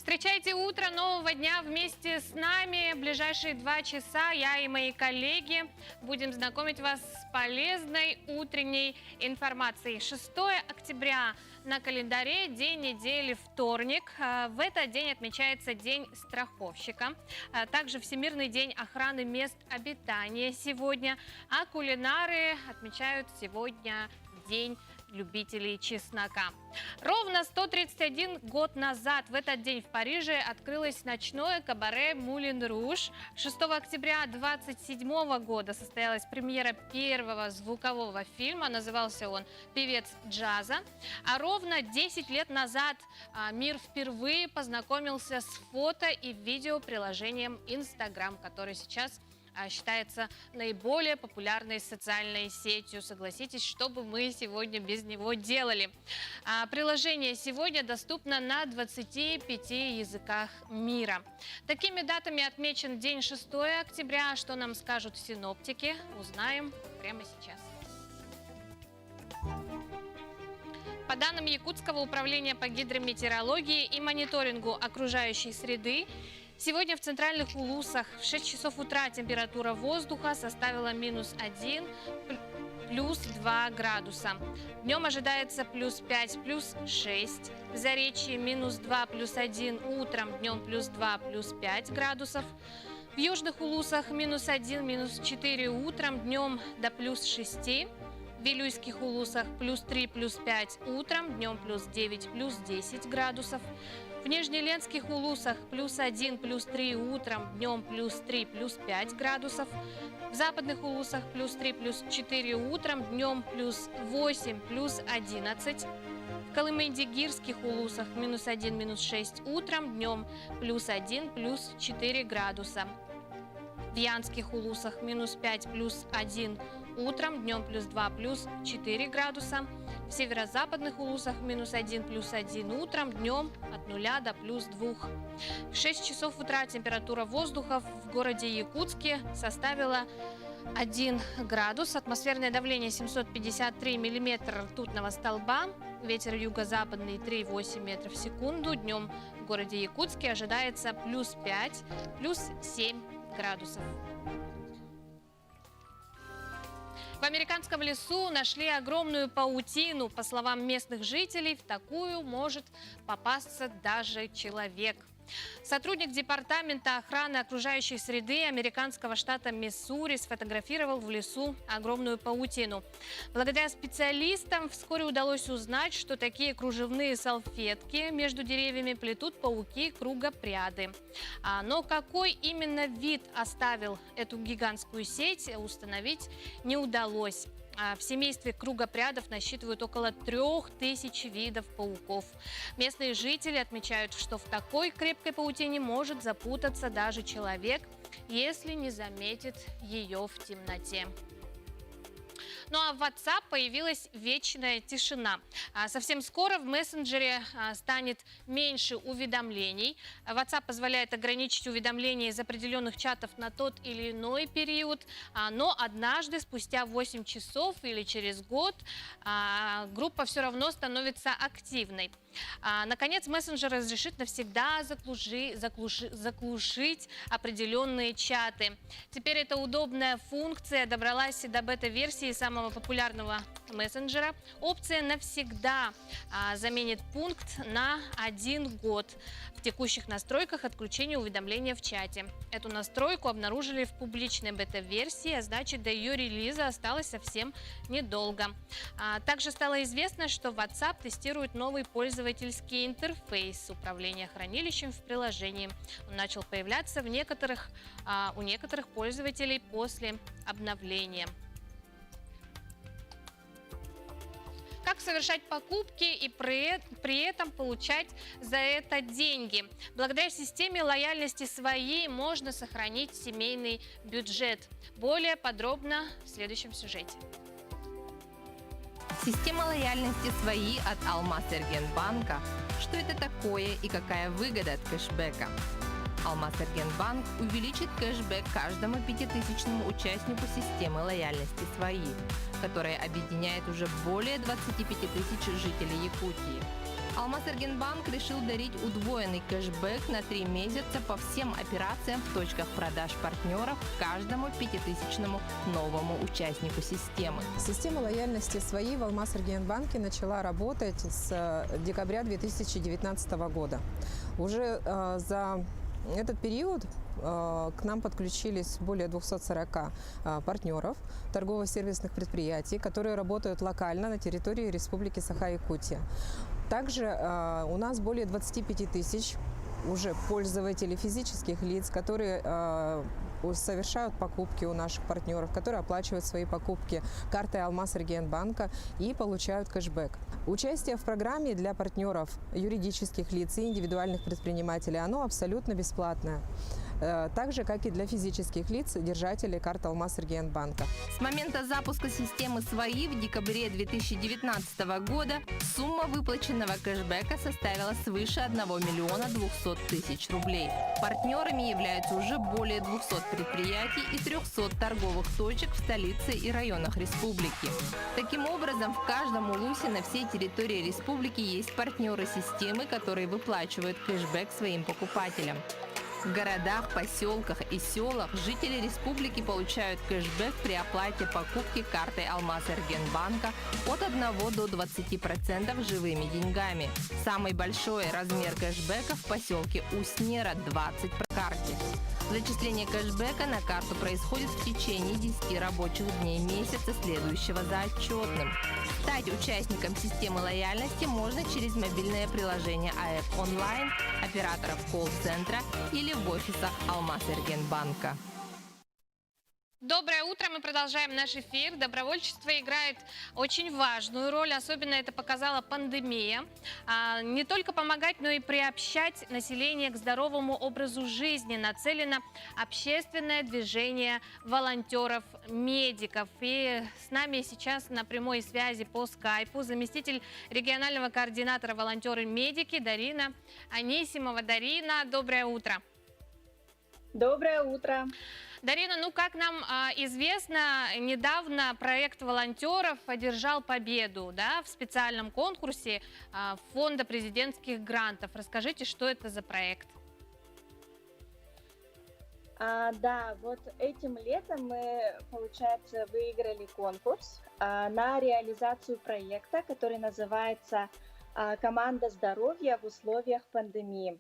Встречайте утро нового дня вместе с нами. В ближайшие 2 часа я и мои коллеги будем знакомить вас с полезной утренней информацией. 6 октября на календаре, день недели, вторник. В этот день отмечается День страховщика. Также Всемирный день охраны мест обитания сегодня. А кулинары отмечают сегодня День любителей чеснока. Ровно 131 год назад в этот день в Париже открылось ночное кабаре «Мулин Руж». 6 октября 1927 года состоялась премьера первого звукового фильма. Назывался он «Певец джаза». А ровно 10 лет назад мир впервые познакомился с фото и видеоприложением Instagram, который сейчас считается наиболее популярной социальной сетью. Согласитесь, что бы мы сегодня без него делали. Приложение сегодня доступно на 25 языках мира. Такими датами отмечен день 6 октября. Что нам скажут синоптики, узнаем прямо сейчас. По данным Якутского управления по гидрометеорологии и мониторингу окружающей среды, сегодня в центральных Улусах в 6 часов утра температура воздуха составила -1, +2 градуса. Днем ожидается +5, +6. В Заречье -2, +1 утром, днем +2, +5 градусов. В южных Улусах -1, -4 утром, днем до +6. В Вилюйских Улусах +3, +5 утром, днем +9, +10 градусов. В Нижнеленских Улусах +1, +3 утром, днем +3, +5 градусов. В Западных Улусах +3, +4 утром, днем +8, +11. В Колымендигирских Улусах -1, -6 утром, днем +1, +4 градуса. В Янских Улусах -5, +1 утром, днем +2, +4 градуса. В северо-западных Улусах -1, +1 утром, днем от 0 до +2. В 6 часов утра температура воздуха в городе Якутске составила 1 градус. Атмосферное давление 753 миллиметра ртутного столба. Ветер юго-западный 3,8 метров в секунду. Днем в городе Якутске ожидается +5, +7 градусов. В американском лесу нашли огромную паутину. По словам местных жителей, в такую может попасться даже человек. Сотрудник Департамента охраны окружающей среды американского штата Миссури сфотографировал в лесу огромную паутину. Благодаря специалистам вскоре удалось узнать, что такие кружевные салфетки между деревьями плетут пауки-кругопряды. Но какой именно вид оставил эту гигантскую сеть, установить не удалось. В семействе кругопрядов насчитывают около 3000 видов пауков. Местные жители отмечают, что в такой крепкой паутине может запутаться даже человек, если не заметит ее в темноте. Ну а в WhatsApp появилась вечная тишина. Совсем скоро в мессенджере станет меньше уведомлений. WhatsApp позволяет ограничить уведомления из определенных чатов на тот или иной период. Но однажды, спустя 8 часов или через год, группа все равно становится активной. Наконец, мессенджер разрешит навсегда заглушить определенные чаты. Теперь эта удобная функция добралась до бета-версии самого популярного мессенджера. Опция навсегда заменит пункт на 1 год в текущих настройках отключения уведомления в чате. Эту настройку обнаружили в публичной бета-версии, а значит, до ее релиза осталось совсем недолго. Также стало известно, что WhatsApp тестирует новый пользовательский интерфейс управления хранилищем в приложении. Он начал появляться у некоторых пользователей после обновления. Как совершать покупки и при этом получать за это деньги? Благодаря системе лояльности «Свои» можно сохранить семейный бюджет. Более подробно в следующем сюжете. Система лояльности «Свои» от Алмаз-Эргенбанка. Что это такое и какая выгода от кэшбэка? Алмаз-Эргенбанк увеличит кэшбэк каждому 5000-ному участнику системы лояльности «Свои», которая объединяет уже более 25 тысяч жителей Якутии. Алмазэргенбанк решил дарить удвоенный кэшбэк на 3 месяца по всем операциям в точках продаж партнеров каждому 5000-ному новому участнику системы. Система лояльности «Свои» в Алмазэргенбанке начала работать с декабря 2019 года. Уже за этот период к нам подключились более 240 партнеров торгово-сервисных предприятий, которые работают локально на территории Республики Саха-Якутия. Также у нас более 25 тысяч уже пользователей физических лиц, которые совершают покупки у наших партнеров, которые оплачивают свои покупки картой Алмазэргенбанка и получают кэшбэк. Участие в программе для партнеров юридических лиц и индивидуальных предпринимателей, оно абсолютно бесплатное. Так же, как и для физических лиц, держателей карты Алмазэргенбанка. С момента запуска системы «Свои» в декабре 2019 года сумма выплаченного кэшбэка составила свыше 1 миллиона 200 тысяч рублей. Партнерами являются уже более 200 предприятий и 300 торговых точек в столице и районах республики. Таким образом, в каждом улусе на всей территории республики есть партнеры системы, которые выплачивают кэшбэк своим покупателям. В городах, поселках и селах жители республики получают кэшбэк при оплате покупки картой Алмазэргенбанка от 1 до 20% живыми деньгами. Самый большой размер кэшбэка в поселке Уснера – 20 по карте. Зачисление кэшбэка на карту происходит в течение 10 рабочих дней месяца, следующего за отчетным. Стать участником системы лояльности можно через мобильное приложение АЭП онлайн, операторов колл-центра или в офисах Алмазэргенбанка. Доброе утро, мы продолжаем наш эфир. Добровольчество играет очень важную роль, особенно это показала пандемия. Не только помогать, но и приобщать население к здоровому образу жизни нацелено общественное движение волонтеров-медиков. И с нами сейчас на прямой связи по скайпу заместитель регионального координатора волонтеры-медики Дарина Анисимова. Дарина, доброе утро. Доброе утро. Дарина, ну как нам известно, недавно проект волонтеров одержал победу, да, в специальном конкурсе фонда президентских грантов. Расскажите, что это за проект? Да, вот этим летом мы, получается, выиграли конкурс на реализацию проекта, который называется «Команда здоровья в условиях пандемии».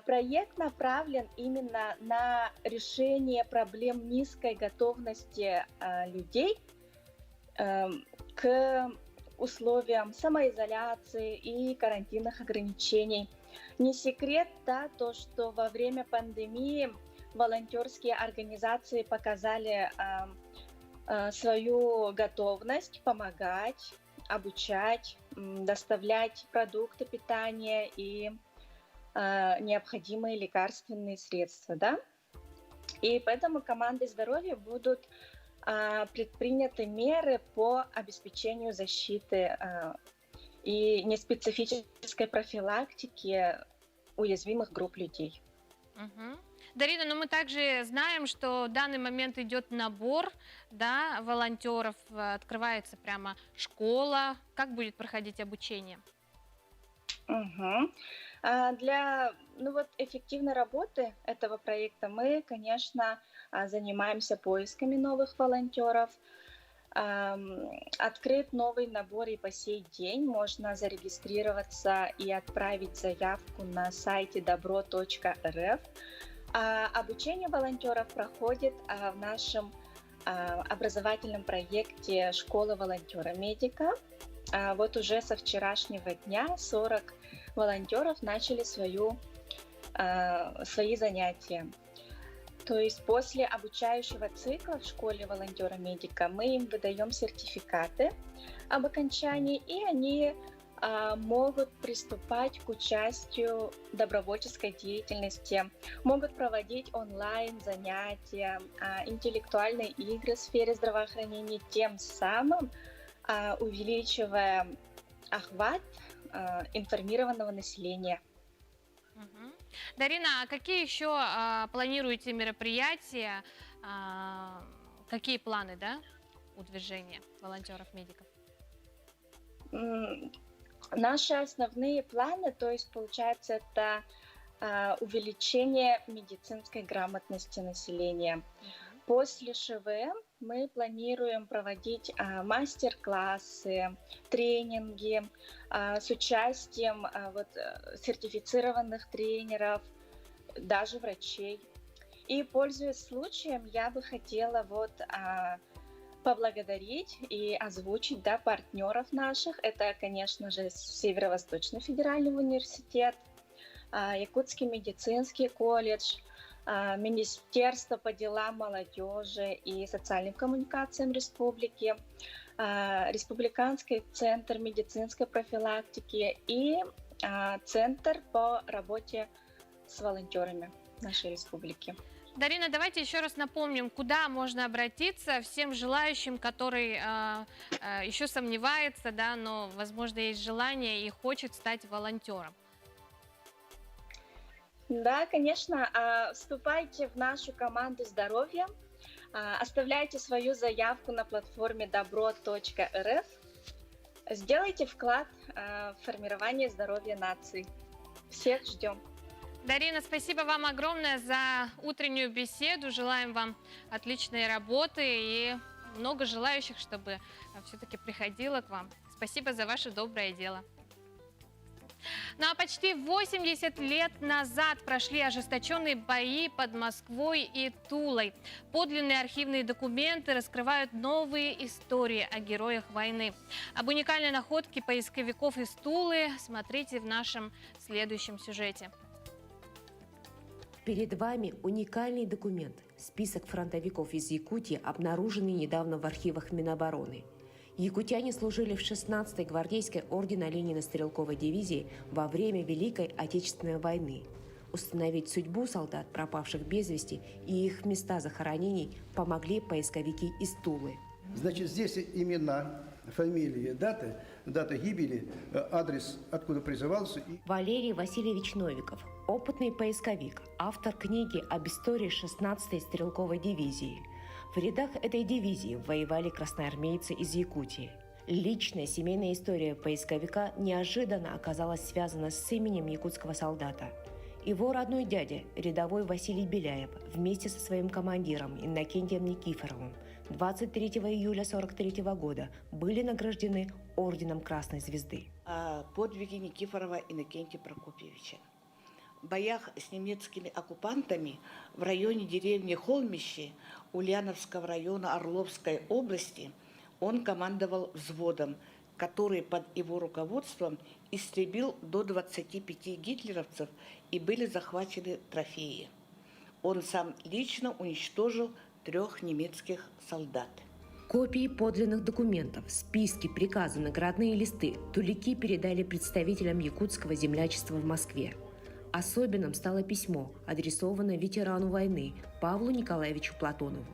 Проект направлен именно на решение проблем низкой готовности людей к условиям самоизоляции и карантинных ограничений. Не секрет, да, то, что во время пандемии волонтерские организации показали свою готовность помогать, обучать, доставлять продукты питания и необходимые лекарственные средства, да? И поэтому командой здоровья будут предприняты меры по обеспечению защиты и неспецифической профилактики уязвимых групп людей. Угу. Дарина, но мы также знаем, что в данный момент идет набор, да, волонтеров, открывается прямо школа. Как будет проходить обучение? Угу. Для эффективной работы этого проекта мы, конечно, занимаемся поисками новых волонтеров. Открыт новый набор и по сей день. Можно зарегистрироваться и отправить заявку на сайте добро.рф. Обучение волонтеров проходит в нашем образовательном проекте «Школа волонтера-медика». Вот уже со вчерашнего дня 40 волонтеров начали свои занятия. То есть после обучающего цикла в школе волонтера-медика мы им выдаем сертификаты об окончании, и они могут приступать к участию в добровольческой деятельности, могут проводить онлайн занятия, интеллектуальные игры в сфере здравоохранения, тем самым увеличивая охват информированного населения. Угу. Дарина, а какие еще планируете мероприятия, какие планы, да, у движения волонтеров-медиков? Наши основные планы, то есть, получается, это увеличение медицинской грамотности населения. После ШВМ мы планируем проводить мастер-классы, тренинги с участием сертифицированных тренеров, даже врачей. И, пользуясь случаем, я бы хотела поблагодарить и озвучить партнеров наших. Это, конечно же, Северо-Восточный федеральный университет, Якутский медицинский колледж, Министерство по делам молодежи и социальным коммуникациям республики, Республиканский центр медицинской профилактики и Центр по работе с волонтерами нашей республики. Дарина, давайте еще раз напомним, куда можно обратиться всем желающим, который еще сомневается, да, но, возможно, есть желание и хочет стать волонтером. Да, конечно. Вступайте в нашу команду здоровья, оставляйте свою заявку на платформе добро.рф, сделайте вклад в формирование здоровья нации. Всех ждем. Дарина, спасибо вам огромное за утреннюю беседу. Желаем вам отличной работы и много желающих, чтобы все-таки приходило к вам. Спасибо за ваше доброе дело. Ну а почти 80 лет назад прошли ожесточенные бои под Москвой и Тулой. Подлинные архивные документы раскрывают новые истории о героях войны. Об уникальной находке поисковиков из Тулы смотрите в нашем следующем сюжете. Перед вами уникальный документ – список фронтовиков из Якутии, обнаруженный недавно в архивах Минобороны. Якутяне служили в 16-й гвардейской ордена Ленина стрелковой дивизии во время Великой Отечественной войны. Установить судьбу солдат, пропавших без вести, и их места захоронений помогли поисковики из Тулы. Значит, здесь имена, фамилии, дата гибели, адрес, откуда призывался. Валерий Васильевич Новиков, опытный поисковик, автор книги об истории 16-й стрелковой дивизии. В рядах этой дивизии воевали красноармейцы из Якутии. Личная семейная история поисковика неожиданно оказалась связана с именем якутского солдата. Его родной дядя, рядовой Василий Беляев, вместе со своим командиром Иннокентием Никифоровым 23 июля 1943 года были награждены орденом Красной Звезды. О подвиге Никифорова Иннокентия Прокопьевича. В боях с немецкими оккупантами в районе деревни Холмище Ульяновского района Орловской области он командовал взводом, который под его руководством истребил до 25 гитлеровцев и были захвачены трофеи. Он сам лично уничтожил 3 немецких солдат. Копии подлинных документов, списки, приказы, наградные листы тулики передали представителям якутского землячества в Москве. Особенным стало письмо, адресованное ветерану войны Павлу Николаевичу Платонову.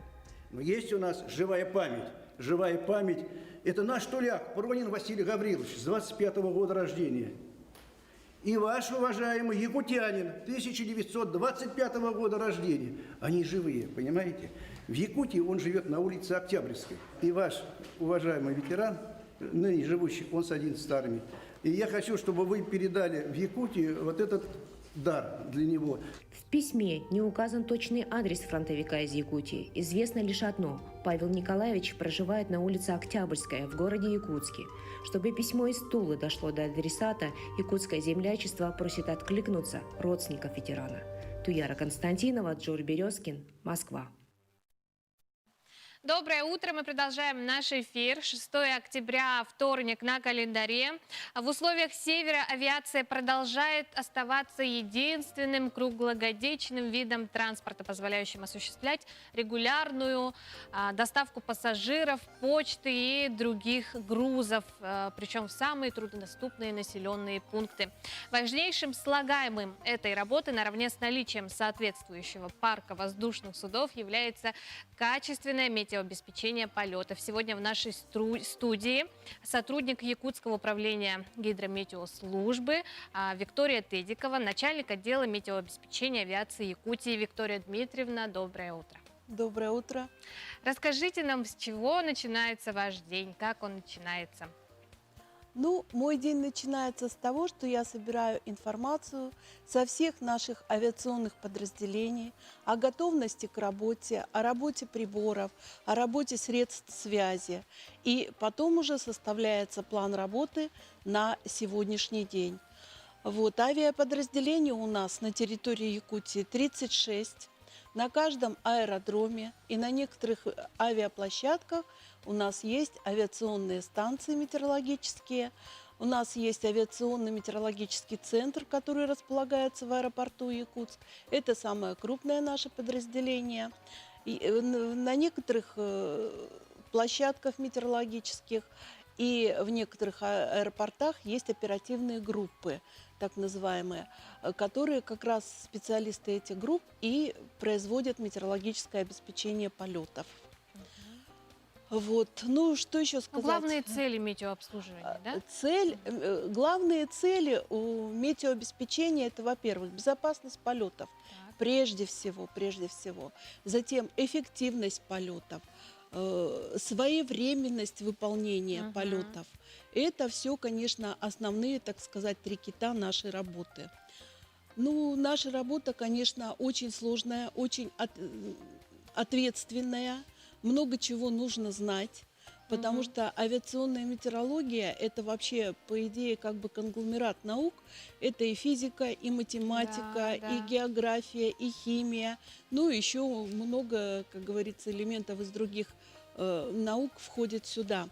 Но есть у нас живая память. Живая память – это наш туляк Пронин Василий Гаврилович с 25-го года рождения. И ваш уважаемый якутянин 1925 года рождения. Они живые, понимаете? В Якутии он живет на улице Октябрьской. И ваш уважаемый ветеран, ныне живущий, он с 11 армии. И я хочу, чтобы вы передали в Якутию вот этот дар для него. В письме не указан точный адрес фронтовика из Якутии. Известно лишь одно – Павел Николаевич проживает на улице Октябрьская в городе Якутске. Чтобы письмо из Тулы дошло до адресата, якутское землячество просит откликнуться родственников ветерана. Туяра Константинова, Джур Березкин, Москва. Доброе утро, мы продолжаем наш эфир. 6 октября, вторник на календаре. В условиях севера авиация продолжает оставаться единственным круглогодичным видом транспорта, позволяющим осуществлять регулярную доставку пассажиров, почты и других грузов, причем в самые труднодоступные населенные пункты. Важнейшим слагаемым этой работы наравне с наличием соответствующего парка воздушных судов является качественное метеообеспечение полетов. Сегодня в нашей студии сотрудник Якутского управления гидрометеослужбы Виктория Тедикова, начальник отдела метеообеспечения авиации Якутии. Виктория Дмитриевна, доброе утро. Доброе утро. Расскажите нам, с чего начинается ваш день, как он начинается? Ну, мой день начинается с того, что я собираю информацию со всех наших авиационных подразделений о готовности к работе, о работе приборов, о работе средств связи. И потом уже составляется план работы на сегодняшний день. Вот, авиаподразделений у нас на территории Якутии 36. На каждом аэродроме и на некоторых авиаплощадках у нас есть авиационные станции метеорологические, у нас есть авиационно-метеорологический центр, который располагается в аэропорту Якутск. Это самое крупное наше подразделение. И на некоторых площадках метеорологических и в некоторых аэропортах есть оперативные группы, так называемые, которые как раз специалисты этих групп и производят метеорологическое обеспечение полетов. Вот. Ну, что еще Ну, сказать? главные цели метеообслуживания, да? Главные цели у метеообеспечения – это, во-первых, безопасность полетов, Так. прежде всего. Затем эффективность полетов, своевременность выполнения полетов. Это все, конечно, основные, так сказать, три кита нашей работы. Ну, наша работа, конечно, очень сложная, очень ответственная. Много чего нужно знать, потому что авиационная метеорология – это вообще, по идее, как бы конгломерат наук. Это и физика, и математика, и география, и химия. Ну, еще много, как говорится, элементов из других наук входит сюда.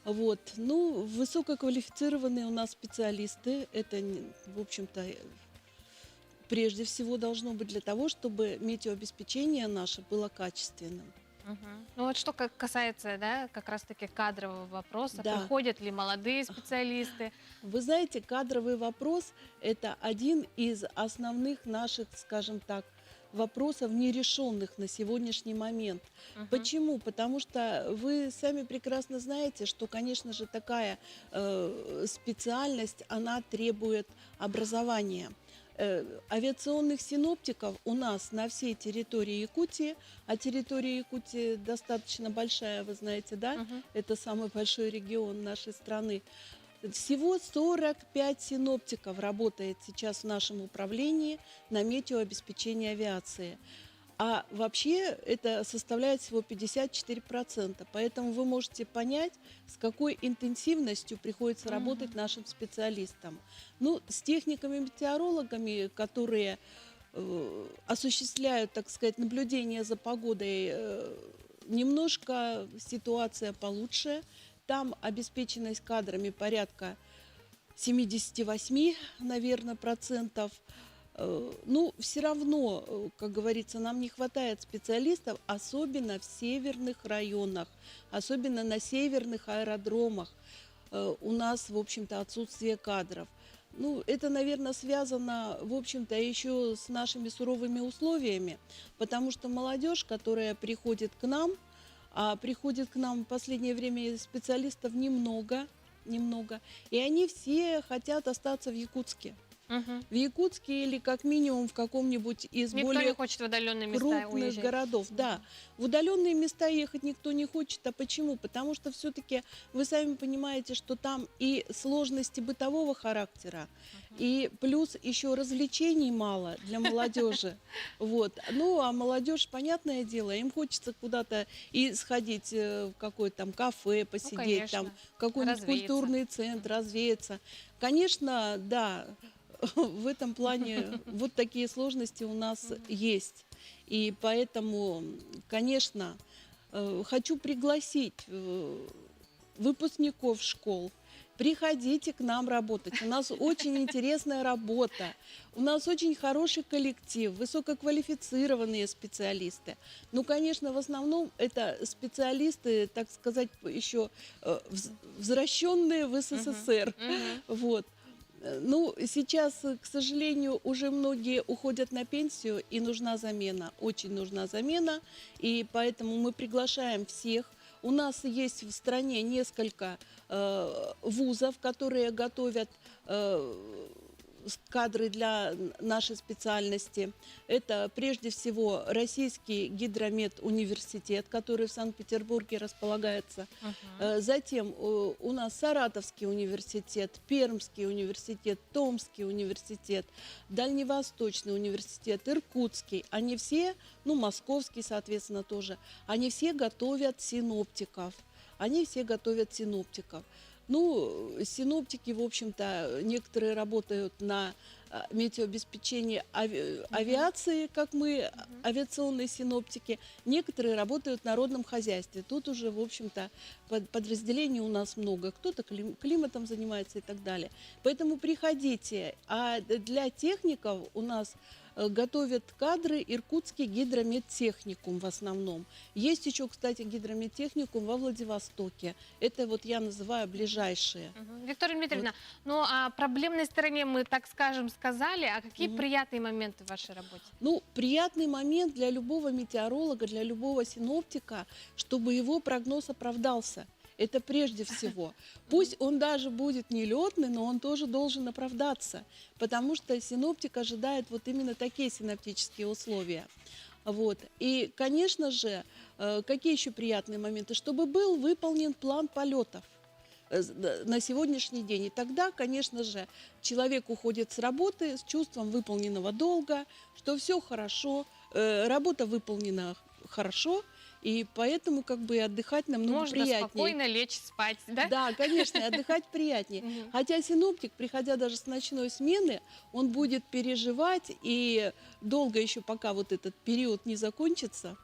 Вот. Ну, высококвалифицированные у нас специалисты. Это, в общем-то, прежде всего должно быть для того, чтобы метеообеспечение наше было качественным. Ну вот что касается, да, как раз-таки кадрового вопроса, Да. приходят ли молодые специалисты? Вы знаете, кадровый вопрос – это один из основных наших, скажем так, вопросов, нерешенных на сегодняшний момент. Почему? Потому что вы сами прекрасно знаете, что, конечно же, такая специальность, она требует образования. Авиационных синоптиков у нас на всей территории Якутии, а территория Якутии достаточно большая, вы знаете, да? Это самый большой регион нашей страны. Всего 45 синоптиков работает сейчас в нашем управлении на метеообеспечении авиации. А вообще это составляет всего 54%. Поэтому вы можете понять, с какой интенсивностью приходится работать нашим специалистам. Ну, с техниками-метеорологами, которые осуществляют, так сказать, наблюдение за погодой, немножко ситуация получше. Там обеспеченность кадрами порядка 78, наверное, процентов. Ну, все равно, как говорится, нам не хватает специалистов, особенно в северных районах, особенно на северных аэродромах. У нас, в общем-то, отсутствие кадров. Ну, это, наверное, связано, в общем-то, еще с нашими суровыми условиями, потому что молодежь, которая приходит к нам, а приходит к нам в последнее время специалистов немного, и они все хотят остаться в Якутске. В Якутске или как минимум в каком-нибудь из Никто более не хочет в удаленные места крупных уезжать. городов. Да, в удаленные места ехать никто не хочет. А почему? Потому что все-таки вы сами понимаете, что там и сложности бытового характера, и плюс еще развлечений мало для молодежи. Вот. Ну, а молодежь, понятное дело, им хочется куда-то и сходить в какое-то там кафе, посидеть, конечно. там какой-нибудь Развеяться. культурный центр, развеяться. Конечно, да, в этом плане вот такие сложности у нас есть. И поэтому, конечно, хочу пригласить выпускников школ. Приходите к нам работать. У нас очень интересная работа. У нас очень хороший коллектив, высококвалифицированные специалисты. Ну, конечно, в основном это специалисты, так сказать, еще возвращенные в СССР. Вот. Ну, сейчас, к сожалению, уже многие уходят на пенсию, и нужна замена, очень нужна замена, и поэтому мы приглашаем всех. У нас есть в стране несколько вузов, которые готовят кадры для нашей специальности. Это прежде всего Российский гидромедуниверситет, который в Санкт-Петербурге располагается. Затем у нас Саратовский университет, Пермский университет, Томский университет, Дальневосточный университет, Иркутский. Они все, ну, Московский, соответственно, тоже, они все готовят синоптиков. Они все готовят синоптиков. Ну, синоптики, в общем-то, некоторые работают на метеообеспечении авиации, как мы, авиационные синоптики. Некоторые работают в народном хозяйстве. Тут уже, в общем-то, подразделений у нас много. Кто-то климатом занимается и так далее. Поэтому приходите. А для техников у нас готовят кадры Иркутский гидромедтехникум в основном. Есть еще, кстати, гидромедтехникум во Владивостоке. Это вот я называю ближайшие. Виктория Дмитриевна, ну о проблемной стороне мы, так скажем, сказали. А какие приятные моменты в вашей работе? Ну, приятный момент для любого метеоролога, для любого синоптика, чтобы его прогноз оправдался. Это прежде всего. Пусть он даже будет нелетный, но он тоже должен оправдаться, потому что синоптик ожидает вот именно такие синоптические условия. Вот. И, конечно же, какие еще приятные моменты? Чтобы был выполнен план полетов на сегодняшний день. И тогда, конечно же, человек уходит с работы с чувством выполненного долга, что все хорошо, работа выполнена хорошо, и поэтому как бы отдыхать намного приятнее. Можно спокойно лечь спать, да? Да, конечно, и отдыхать приятнее. Хотя синоптик, приходя даже с ночной смены, он будет переживать, и долго еще, пока вот этот период не закончится.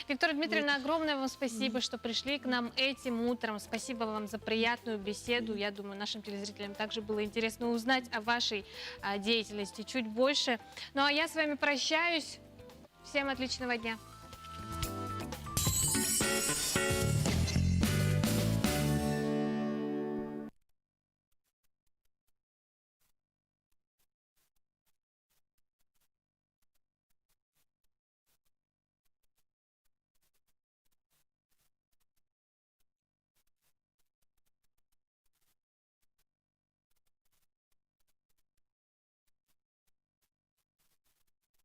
Виктория Дмитриевна, огромное вам спасибо, что пришли к нам этим утром. Спасибо вам за приятную беседу. Я думаю, нашим телезрителям также было интересно узнать о вашей деятельности чуть больше. Ну а я с вами прощаюсь. Всем отличного дня.